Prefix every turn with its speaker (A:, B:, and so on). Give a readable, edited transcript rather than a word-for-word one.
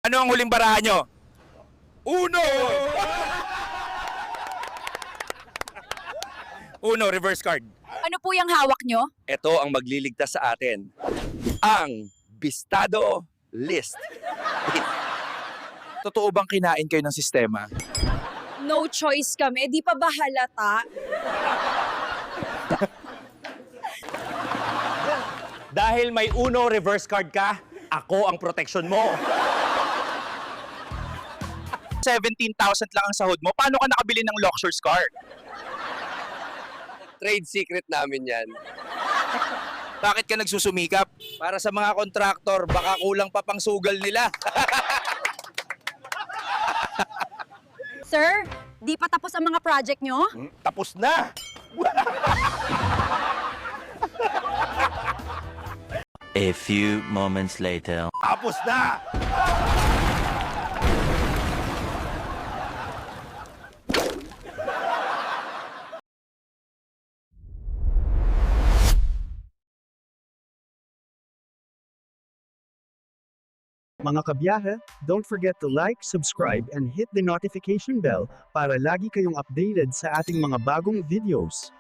A: Ano ang huling barahan nyo? Uno! Uno, reverse card.
B: Ano po yung hawak nyo?
A: Ito ang magliligtas sa atin. Ang Bistado List.
C: Totoo bang kinain kayo ng sistema?
B: No choice kami, di pa ba halata?
A: Dahil may Uno reverse card ka, ako ang protection mo.
C: 17,000 lang ang sahod mo. Paano ka nakabili ng Luxury's car?
D: Trade secret namin yan.
C: Bakit ka nagsusumikap?
A: Para sa mga kontraktor, baka kulang pa pang sugal nila.
B: Sir, di pa tapos ang mga project nyo?
A: Tapos na!
E: A few moments later.
A: Tapos na!
F: Mga kabiyahe, don't forget to like, subscribe, and hit the notification bell para lagi kayong updated sa ating mga bagong videos.